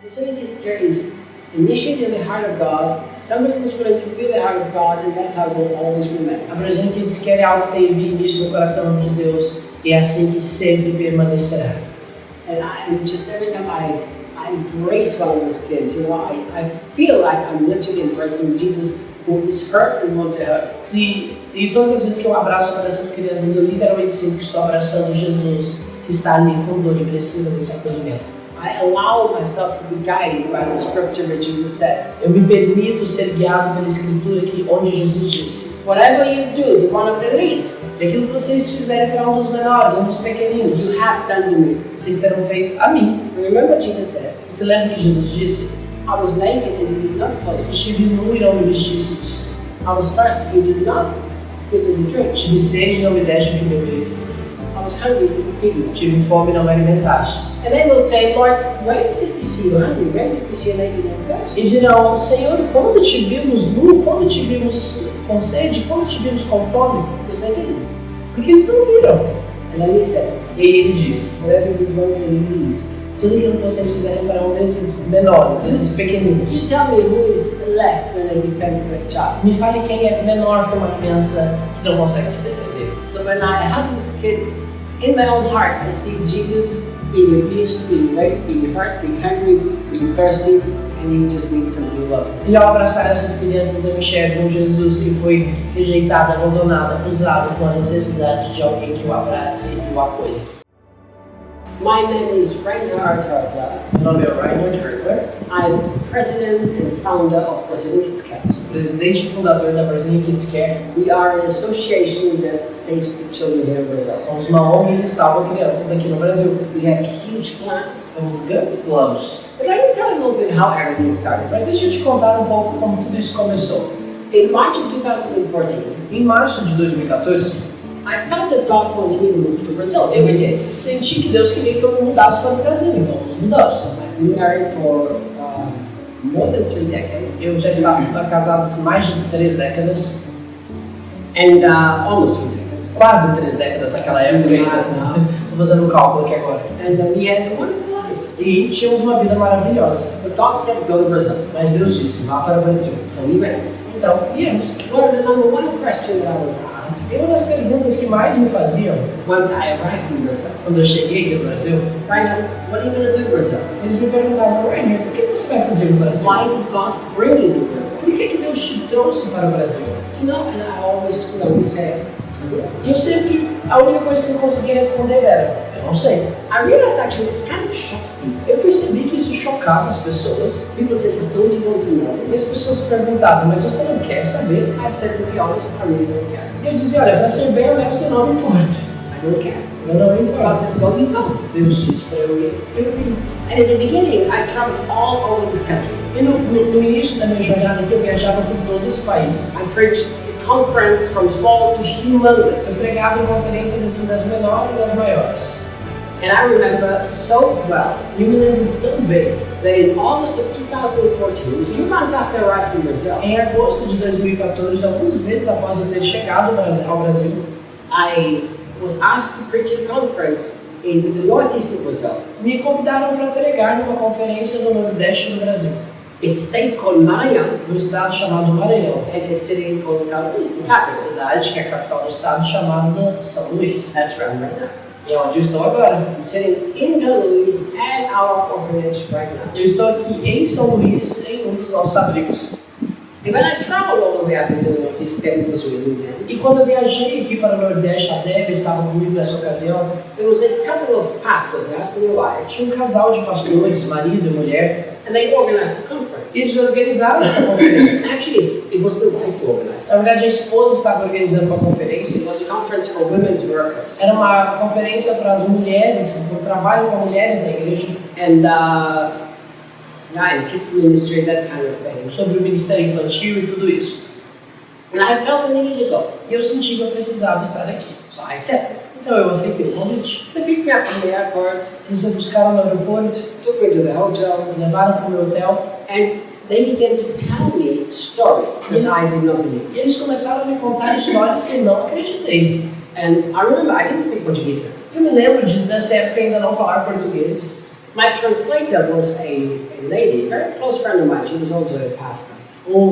Brazilian Kids Kare is initiated in the heart of God. Somebody was willing to feel the heart of God, and that's how we'll always remember. A Brazilian Kids Kare é algo que teve início no coração de Deus e é assim que sempre permanecerá. And just every time I embrace one of those kids, I feel like I'm literally embracing Jesus, who is hurt and wants to hurt. Sim, e todas as vezes que eu abraço uma dessas crianças, eu literalmente sinto que estou abraçando Jesus, que está ali com dor e precisa desse acolhimento. I allow myself to be guided by the scripture that Jesus says. Eu me permito ser guiado pela escritura onde Jesus disse: Whatever you do to one of the least, e aquilo que vocês fizerem para um dos menores, um dos pequeninos, you have done to me. Vocês terão feito a mim. Remember what Jesus said? Você lembra que Jesus disse? I was naked and you did not clothe me. Estive nu e não me vestiste. I was thirsty and you did not give me the drink. Tive sede e não me deste o que beber. I was hungry and you didn't feed me. Tive fome e não me alimentaste. And they will say, Lord, when did we see you hungry? When did we see you naked and thirsty? E dirão: Senhor, quando te vimos nu? Quando te vimos com sede? Quando te vimos com fome? Because they didn't. Porque eles não viram. And then he says, E aí ele diz: whatever you do to the least. Tudo aquilo que vocês fizerem para um desses menores, desses pequeninos. You tell me who is less than a defenseless child. Me fale quem é menor que uma criança que não consegue se defender. So when I hug these kids, in my own heart, I see Jesus being abused, being raped, being hurt, being hungry, being thirsty, and he just needs some new love. E ao abraçar essas crianças, eu enxergo um Jesus que foi rejeitado, abandonado, acusado, com a necessidade de alguém que o abrace e o acolha. My name is Reinhard. Meu nome é Reinhard Hirtler. I'm president and founder of Brazilian Kids Kare. Presidente e fundador da Brazilian Kids Kare. We are an association that saves the children here in Brazil. Somos uma ONG que salva crianças aqui no Brasil. We have huge plans. Temos grandes planos. But let me tell you a little bit how everything started. Mas deixa eu te contar um pouco como tudo isso começou. In March of 2014, Em março de 2014, I felt that God wanted me to move to Brazil. So we did. eu senti que Deus queria que eu me mudasse para o Brasil, então nos mudamos. I've been married for more than 3 decades. Eu já estava casado por mais de 3 décadas. And almost 3 decades. Quase 3 décadas naquela época. Estou fazendo um cálculo aqui agora. And we had a wonderful life. E tínhamos uma vida maravilhosa. But God said, go to Brazil. Mas Deus disse: vá para o Brasil. So we went. Então, viemos. Well, the number one question that I was asked E uma das perguntas que mais me faziam once I arrived in Brazil, quando eu cheguei aqui no Brasil, Reinhard, what are you going to do in Brazil? eles me perguntavam: Reinhard, o que você vai fazer no Brasil? Why did God bring you to Brazil? Por que Deus te trouxe para o Brasil? You know, and I always would say, E eu sempre, a única coisa que eu conseguia responder era: eu não sei. I realized actually this kind of shocked people. Eu percebi que isso chocava as pessoas. People said, don't you want to know? E as pessoas perguntavam: mas você não quer saber? I said, to be honest, I really don't care. E eu dizia: olha, para ser bem honesto, eu não me importo. I don't care. Eu não me God importo. says, go, you go. Deus disse para eu ir. Eu vim. And in the beginning, I traveled all over this country. E no início da minha jornada aqui, eu viajava por todo esse país. I preached at conference from small to humongous. Eu pregava em conferências assim das menores às maiores. And I remember so well E eu me lembro tão bem. that in August of 2014, a few months after I arrived in Brazil, Em agosto de 2014, alguns meses após eu ter chegado ao Brasil, I was asked to preach at a conference in the northeast of Brazil. me convidaram para pregar numa conferência no Nordeste do Brasil, It's a state called Maranhão no estado chamado Maranhão. and a city called São Luís, the Uma capital. cidade que é a capital do estado chamada São Luís. That's where I'm right now. E é onde eu estou agora. I'm sitting in São Luís at our orphanage right now. Eu estou aqui em São Luís, em um dos nossos abrigos. And when I traveled all the way up into the northeast, Debi was with me then. E quando eu viajei aqui para o Nordeste, a Debi estava comigo nessa ocasião. There was a couple of pastors, a husband and wife, Tinha um casal de pastores, marido e mulher, and they organized a conference. e eles organizaram essa conferência. Actually, it was the wife who organized. Na verdade, a esposa estava organizando uma conferência. It was a conference for women's workers. Era uma conferência para as mulheres, para o trabalho com mulheres na igreja, And in kids ministry, that kind of thing. sobre o ministério infantil e tudo isso. And I felt the need to go. E eu senti que eu precisava estar aqui. So I accepted. Então eu aceitei o convite. They picked me up from the airport, Eles me buscaram no aeroporto, took me to the hotel, me levaram para o meu hotel, and they began to tell me stories that I did not believe. e eles começaram a me contar histórias que eu não acreditei. And I remember I didn't speak Portuguese then. Eu me lembro nessa época ainda não falar português. My translator was a lady, a very close friend of mine. She was also a pastor.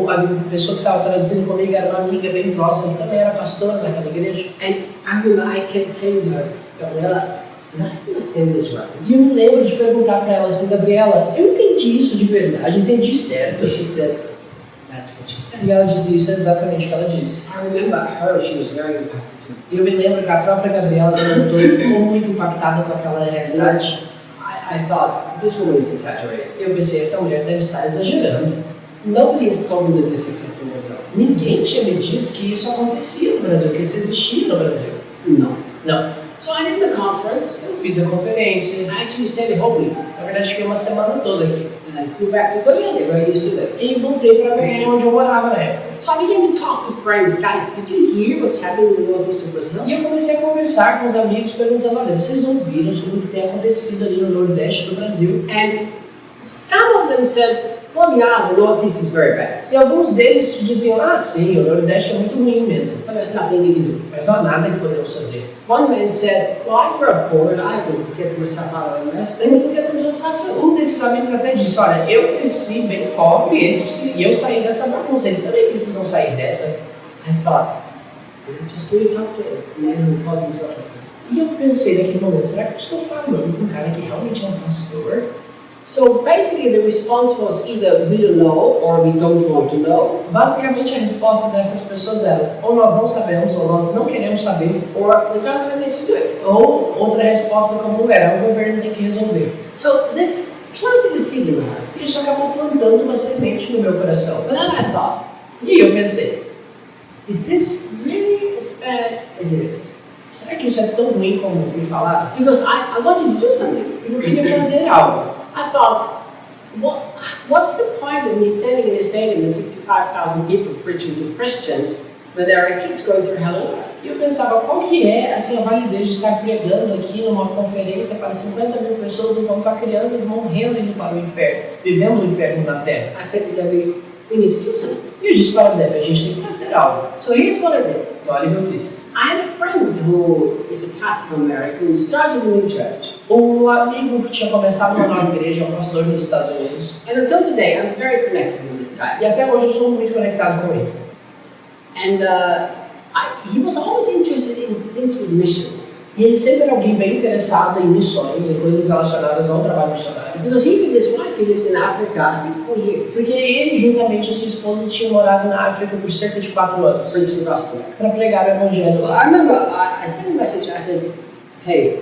A pessoa que estava traduzindo comigo era uma amiga bem próxima, que também era pastora daquela igreja. And I remember I kept saying to her, Gabriela, did I understand this right? E eu me lembro de perguntar para ela assim, Gabriela, eu entendi isso de verdade, entendi certo. She said, that's what she said. E ela dizia, isso é exatamente o que ela disse. I remember her, she was very impacted too. E eu me lembro que a própria Gabriela, ficou muito impactada com aquela realidade. I thought, this woman is exaggerating. Eu pensei, essa mulher deve estar exagerando. Nobody has told me that this exists in Brazil. Ninguém tinha me dito que isso acontecia no Brasil, que isso existia no Brasil. No. Não. So I did the conference. Eu fiz a conferência. I actually stayed the whole week. Na verdade, fiquei uma semana toda aqui. And I flew back to Goiânia, where I used to live. E voltei para Goiânia, onde eu morava na época. So I began to talk to friends. Guys, did you hear what's happening in the northeast of Brazil? E eu comecei a conversar com os amigos, perguntando, olha, vocês ouviram sobre o que tem acontecido ali no Nordeste do Brasil? And some of them said, well, yeah, the northeast is very bad. E alguns deles diziam, ah, sim, o Nordeste é muito ruim mesmo. But there's nothing we can do. Mas não há nada que podemos fazer. One man said, well, I grew up poor and I could get myself out of the mess. They need to get themselves out too. Um desses amigos até disse, olha, eu cresci bem pobre e eu saí dessa bagunça, eles também precisam sair dessa. I thought, I just really talk to a man who calls himself a pastor. E eu pensei naquele momento, será que eu estou falando com um cara que realmente é um pastor? So basically the response was either we don't know or we don't want to know. Basicamente a resposta dessas pessoas era, ou nós não sabemos, ou nós não queremos saber, Or the government needs to do it. ou outra resposta comum era, o governo tem que resolver. So this planted a seed in my heart. Isso acabou plantando uma semente no meu coração. But then I thought, E eu pensei, is this really as bad as it is? será que isso é tão ruim como me falaram? Because I wanted to do something. Eu queria fazer algo. I thought, what's the point of me standing in a stadium with 55,000 people preaching to Christians when there are kids going through hell on earth? E eu pensava, qual que é assim, a validez de estar pregando aqui numa conferência para 50 mil pessoas enquanto há crianças morrendo indo para o inferno, vivendo o inferno na terra? I said to Debbie, we need to do something. E eu disse para a Debi, a gente tem que fazer algo. So here's what I did. Então, olha o que eu fiz. I have a friend who is a pastor from America who started a new church. Um amigo que tinha começado uma nova igreja, um pastor nos Estados Unidos. And until today, I'm very connected with this guy. E até hoje eu sou muito conectado com ele. And he was always interested in things with missions. E ele sempre era alguém bem interessado em missões, em coisas relacionadas ao trabalho missionário. Because he and his wife, he lived in Africa, I think 4 years. Porque ele, juntamente com sua esposa, tinham morado na África por cerca de 4 anos. Preach the gospel. Para pregar o evangelho So lá. I remember I sent a message, I said, hey,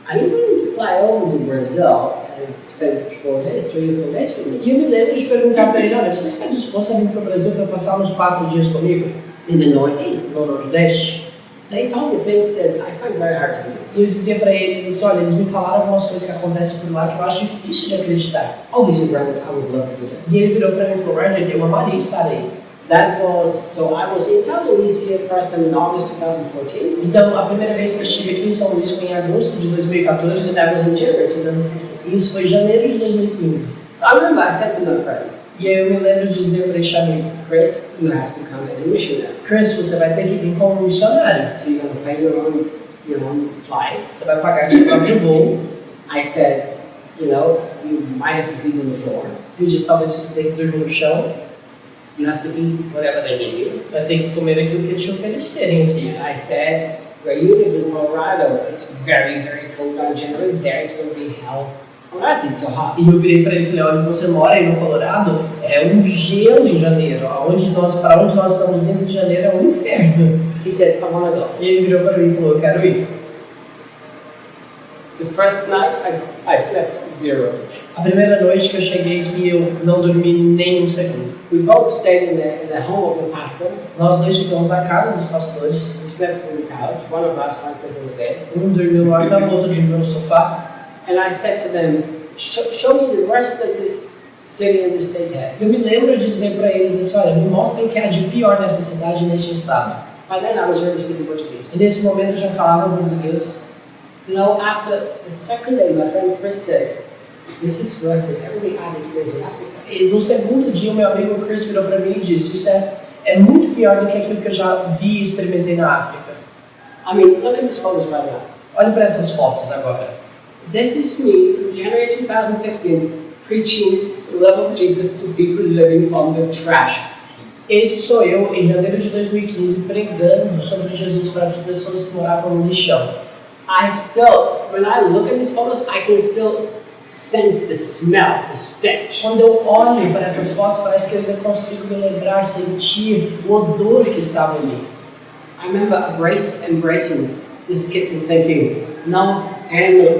are you willing to fly over to Brazil and spend 4 days, 3 or 4 days with me? E eu me lembro de perguntar para ele, olha, você está disposto a vir para o Brasil para passar uns 4 dias comigo? In the Northeast. No Nordeste? They told me things that I find very hard to believe. E eu dizia para eles assim, olha, eles me falaram algumas coisas que acontecem por lá que eu acho difícil de acreditar. Oh, he said, Brandon, I would love to do that. E ele virou para mim e falou, Reinhard, eu amaria estar aí. That was, so I was in São Luís here first time in August 2014. Então, a primeira vez que eu estive aqui em São Luís foi em agosto de 2014. And I was in January 2015. E isso foi em janeiro de 2015. So I remember I said to my friend, E aí eu me lembro de dizer para este amigo, Chris, you have to come as a missionary. Chris, você vai ter que vir como missionário. So you're going to pay your own flight. Você vai pagar seu próprio voo. I said, you know, you might have to sleep on the floor. Eu disse, talvez você tenha que dormir no chão. You have to eat whatever they give you. Você vai ter que comer aquilo que te oferecerem aqui. And I said, where you live in Colorado, it's very, very cold on January. There it's going to be hell on earth. It's so hot. E eu virei para ele e falei, olha, você mora aí no Colorado, é um gelo em janeiro. Para onde nós estamos indo de janeiro é um inferno. He said, I want to go. E ele virou para mim e falou, eu quero ir. The first night, I slept 0. A primeira noite que eu cheguei aqui, eu não dormi nem um segundo. We both stayed in the home of the pastor. Nós dois ficamos na casa dos pastores. We slept on the couch. One of us slept on the bed. Um dormiu no cama, o outro dormiu no sofá. And I said to them, show me the worst that this city and this state has. Eu me lembro de dizer para eles assim, olha, me mostrem o que há de pior nessa cidade e neste estado. By then I was already speaking Portuguese. E nesse momento eu já falava português. You know, after the second day, my friend Chris said, this is worse than everything I've experienced in Africa. E no segundo dia, o meu amigo Chris virou para mim e disse, isso é muito pior do que aquilo que eu já vi e experimentei na África. I mean, look at these photos right now. Olhe para essas fotos agora. This is me in January 2015 preaching the love of Jesus to people living on the trash. Esse sou eu, em janeiro de 2015, pregando sobre Jesus para as pessoas que moravam no lixão. I still, when I look at these photos, I can still sense the smell, the stench. Quando eu olho para essas fotos, parece que eu ainda consigo me lembrar, sentir o odor que estava ali. I remember embracing these kids and thinking, no animal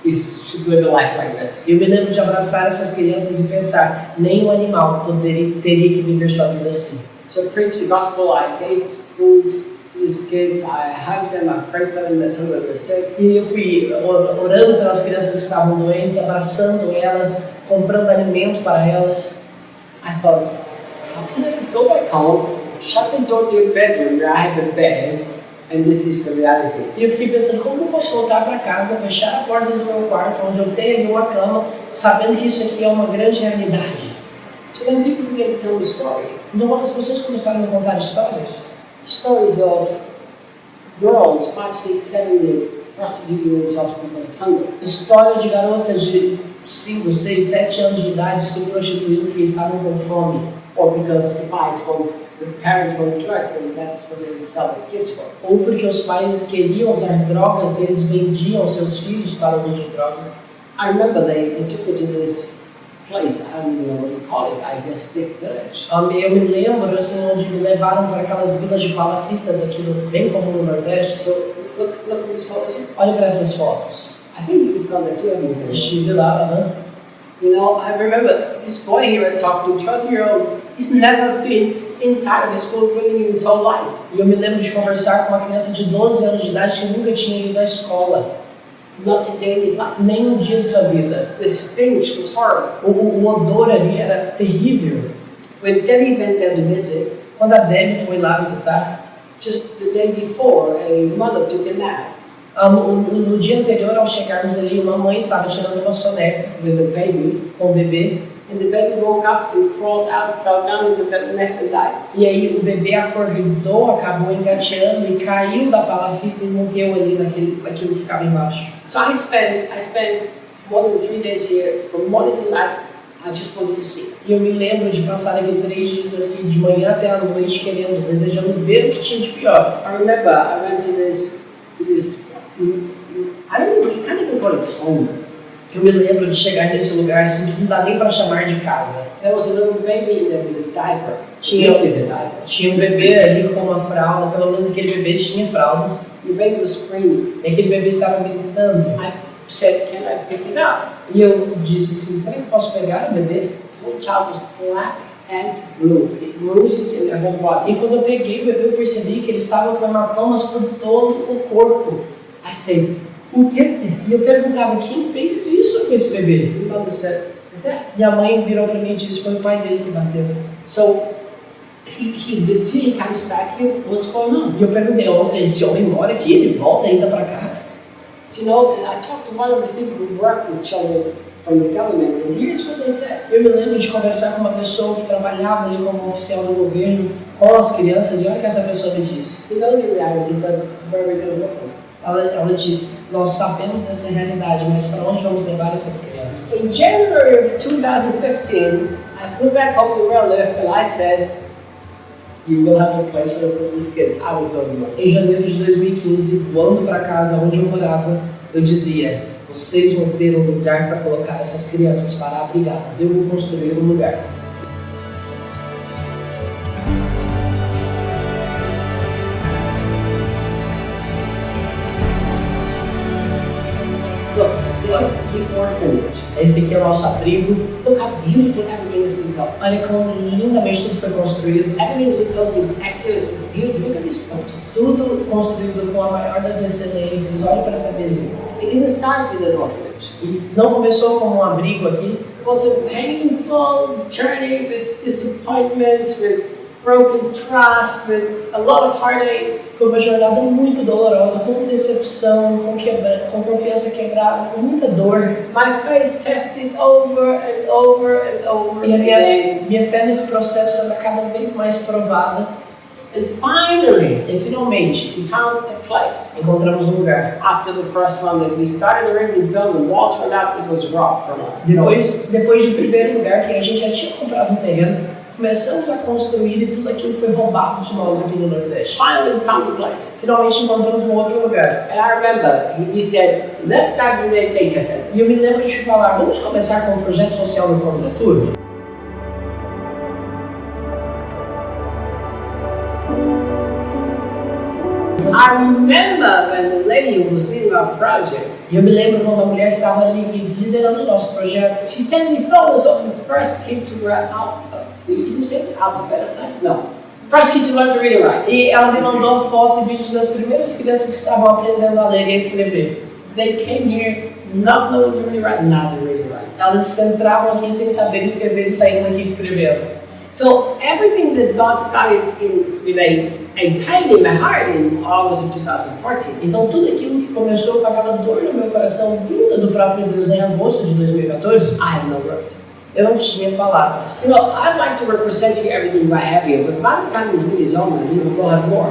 should live a life like this. Eu me lembro de abraçar essas crianças e pensar, nenhum animal teria que viver sua vida assim. So I preached the gospel, I gave food to these kids, I hugged them, I prayed for them that some of them were sick. E eu fui orando pelas crianças que estavam doentes, abraçando elas, comprando alimento para elas. I thought, how can I go back home, shut the door to a bedroom where I have a bed, and this is the reality. E eu fiquei pensando, como eu posso voltar para casa, fechar a porta do meu quarto, onde eu tenho uma cama, sabendo que isso aqui é uma grande realidade. So then people began to tell me story. Então, quando as pessoas começaram a me contar histórias of girls, 5, 6, 7 years, prostituting themselves because of hunger. História de garotas de 5, 6, 7 anos de idade se prostituindo porque estavam com fome. Or because the parents want drugs and that's what they sell their kids for. Ou porque os pais queriam usar drogas e eles vendiam seus filhos para o uso de drogas. I remember they took me to this place, I don't even know what you call it, I guess Stick Village. Eu me lembro assim, onde me levaram para aquelas vilas de palafitas aqui bem comum no Nordeste. So look at these photos here. Olhe para essas fotos. I think you found that too. Estive lá, né? You know, I remember this boy here I talked to, 12-year-old, he's never been inside of his school building in his whole life. E eu me lembro de conversar com uma criança de 12 anos de idade que nunca tinha ido à escola. Not a day in his life. Nem um dia de sua vida. The stench was horrible. O odor ali era terrível. When Debi went there to visit, quando a Debi foi lá visitar, just the day before, a mother took a nap. No dia anterior, ao chegarmos ali, uma mãe estava tirando uma soneca with the baby, com o bebê. And the baby woke up and crawled out, fell down into the nest and died. E aí o bebê acordou, acabou engateando e caiu da palafita e morreu ali naquilo que ficava embaixo. So I spent more than 3 days here, from morning to night. I just wanted to see. E eu me lembro de passar aqui 3 dias aqui, de manhã até a noite, querendo, desejando ver o que tinha de pior. I remember I went to this. I don't know, you can't even call it home. Eu me lembro de chegar nesse lugar assim, que não dá nem para chamar de casa. There was a little baby in there with a diaper. Tinha um bebê ali com uma fralda, pelo menos aquele bebê tinha fraldas. The baby was screaming. E aquele bebê estava gritando. I said, can I pick it up? E eu disse assim, será que eu posso pegar o bebê? The child was black and blue. It bruises in their whole body. E quando eu peguei o bebê, eu percebi que ele estava com hematomas por todo o corpo. I said, who did this? E eu perguntava, quem fez isso com esse bebê? The mother said, e a mãe virou para mim e disse, foi o pai dele que bateu. So he comes back here, what's going on? E eu perguntei, esse homem mora aqui, ele volta ainda para cá? You know, I talked to one of the people who work with children from the government, and here's what they said. Eu me lembro de conversar com uma pessoa que trabalhava ali como oficial do governo com as crianças, e olha o que essa pessoa me disse. You know the reality, but where are we going to look? Ela disse, nós sabemos dessa realidade, mas para onde vamos levar essas crianças? In January of 2015, I flew back home to where I live, and I said, you will have a place where to put these kids. I will build you one. Em janeiro de 2015, voando para casa onde eu morava, eu dizia, vocês vão ter um lugar para colocar essas crianças, para abrigá-las. Eu vou construir um lugar. Look, this is the orphanage. Esse aqui é o nosso abrigo. Look how beautiful everything has been built. Olha como lindamente tudo foi construído. Everything has been built with excellence, with beauty. Look at these photos. Tudo construído com a maior das excelências. Olha para essa beleza. It didn't start with an orphanage. E não começou como um abrigo aqui. It was a painful journey with disappointments, with broken trust, with a lot of heartache. Foi uma jornada muito dolorosa, com decepção, com confiança quebrada, com muita dor. My faith tested over and over and over E a again. minha fé nesse processo era cada vez mais provada. And finally, E finalmente, we found a place. encontramos um lugar. After the first one that we started already to build, the walls went up, it was rock from us. Depois do primeiro lugar que a gente já tinha comprado um terreno, começamos a construir e tudo aquilo foi roubado de nós aqui no Nordeste. Finally, we found a place. Finalmente encontramos um outro lugar. And I remember, he said, let's start with the daycare center. E eu me lembro de te falar, vamos começar com um projeto social no contraturno? I remember when the lady who was leading our project, E eu me lembro quando a mulher estava liderando o nosso projeto. she sent me photos of the first kids who were alpha. Did you even say it? Alphabetized? No. First kids who learned to read and write. E ela me mandou foto e vídeos das primeiras crianças que estavam aprendendo a ler e a escrever. They came here not knowing to read and write, now they read and write. Elas entravam aqui sem saber escrever e saíam daqui escrevendo. So everything that God started with a pain in my heart in August of 2014, Então tudo aquilo que começou com aquela dor no meu coração vinda do próprio Deus em agosto de 2014, I have no words. eu não tinha palavras. You know, I'd like to represent you everything I have here, but by the time this video is over, we'll have more.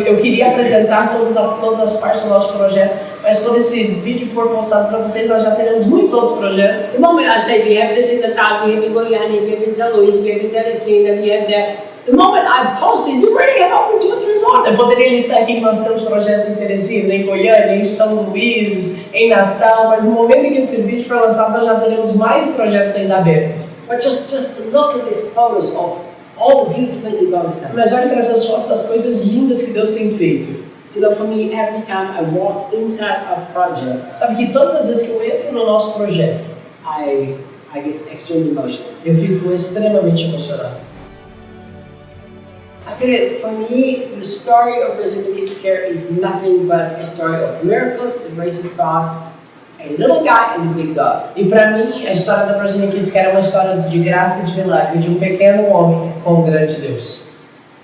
Eu queria apresentar todas as partes do nosso projeto, mas quando esse vídeo for postado para vocês, nós já teremos muitos outros projetos. The moment I say we have this in Natal, we have in Goiânia, we have in São Luís, we have in Teresina, we have there. The moment I post it, you already have open 2 or 3 more. Eu poderia listar aqui que nós temos projetos em Teresina, em Goiânia, em São Luís, em Natal, mas no momento em que esse vídeo for lançado, nós já teremos mais projetos ainda abertos. But just look at these photos of all the beautiful things that God has done. Mas olhe para essas fotos, as coisas lindas que Deus tem feito. You know, for me, every time I walk inside a project, Sabe que todas as vezes que eu entro no nosso projeto, I get extremely emotional. eu fico extremamente emocionado. I tell you, for me, the story of Brazilian Kids Kare is nothing but a story of miracles, the grace of God, a little guy and a big God. E para mim, a história da Brazilian Kids Kare é uma história de graça e de milagre, de um pequeno homem com um grande Deus.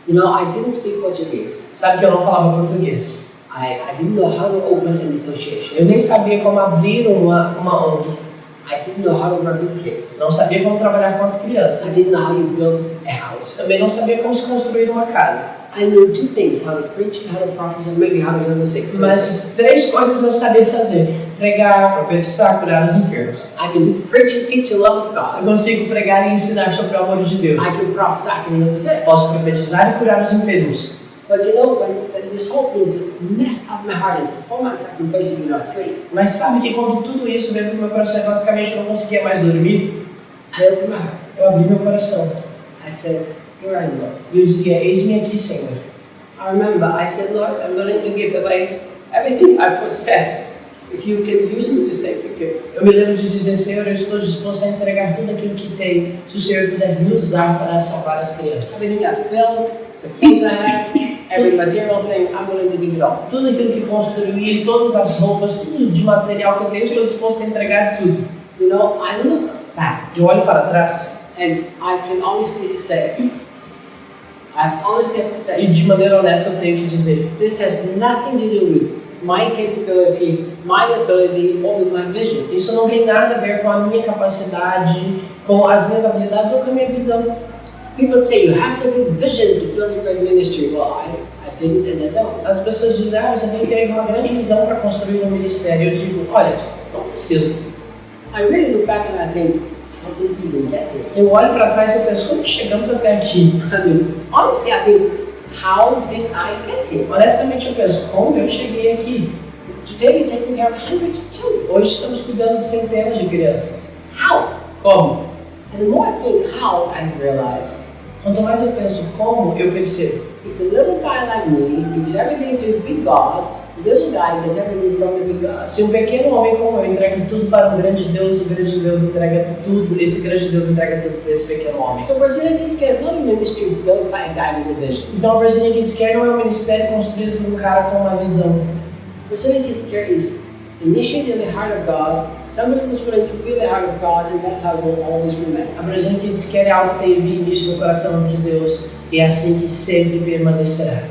You know, I didn't speak Portuguese. Sabe que eu não falava português. I didn't know how to open an association. Eu nem sabia como abrir uma ONG. I didn't know how to work with kids. Não sabia como trabalhar com as I crianças. didn't know how you build a house. Também não sabia como se construir uma casa. I knew 2 things, how to preach and how to prophesy, maybe how to heal the sick. Mas 3 coisas eu sabia fazer: pregar, profetizar, curar os enfermos. I can preach and teach the love of Eu God. consigo pregar e ensinar sobre o amor de Deus. I can prophesy, I can heal the sick. Posso profetizar e curar os enfermos. But you know, when this whole thing just messed up my heart, and for 4 months I could basically not sleep. Mas sabe que quando tudo isso veio pro meu coração, basicamente eu não conseguia mais dormir, I opened my heart. eu abri meu coração. I said, here I am, Lord. E eu dizia: eis-me aqui, Senhor. I remember, I said, Lord, I'm willing to give away everything I possess if you can use me to save the kids. Eu me lembro de dizer: Senhor, eu estou disposto a entregar tudo aquilo que tenho, se o Senhor puder me usar para salvar as crianças. Everything I've built, the clothes I have, every material thing, I'm willing to give it all. Tudo aquilo que construí, todas as roupas, tudo de material que eu tenho, estou disposto a entregar tudo. You know, I look back Eu olho para trás and I can honestly say, I honestly have to e say, de maneira honesta eu tenho que dizer: this has nothing to do with my capability, my ability, or with my vision. isso não tem nada a ver com a minha capacidade, com as minhas habilidades ou com a minha visão. People say you have to have vision to build a great ministry. Well, I didn't and I don't. As pessoas dizem: você tem que ter uma grande visão para construir um ministério. Eu digo: olha, não preciso. I really look back and I think, how did we even get here? Eu olho para trás e eu penso: como que chegamos até aqui? I mean, honestly, I think, how did I get here? Honestamente eu penso: como eu cheguei aqui? Today we're taking care of hundreds of children. Hoje estamos cuidando de centenas de crianças. How? Como? And the more I think how, I realize, Quanto mais eu penso como, eu percebo. if a little guy like me gives everything to a big God, the little guy gets everything from the big God. Se um pequeno homem como eu entrega tudo para um grande Deus, o grande Deus entrega tudo, esse grande Deus entrega tudo para esse pequeno homem. So Brazilian Kids Kare is not a ministry built by a guy with a vision. Então a Brazilian Kids Kare não é um ministério construído por um cara com uma visão. Brazilian Kids Kare is initiated in the heart of God. Somebody was willing to feel the heart of God, and that's how it will always remain. A Brazilian Kids Kare é algo que teve início no coração de Deus e é assim que sempre permanecerá.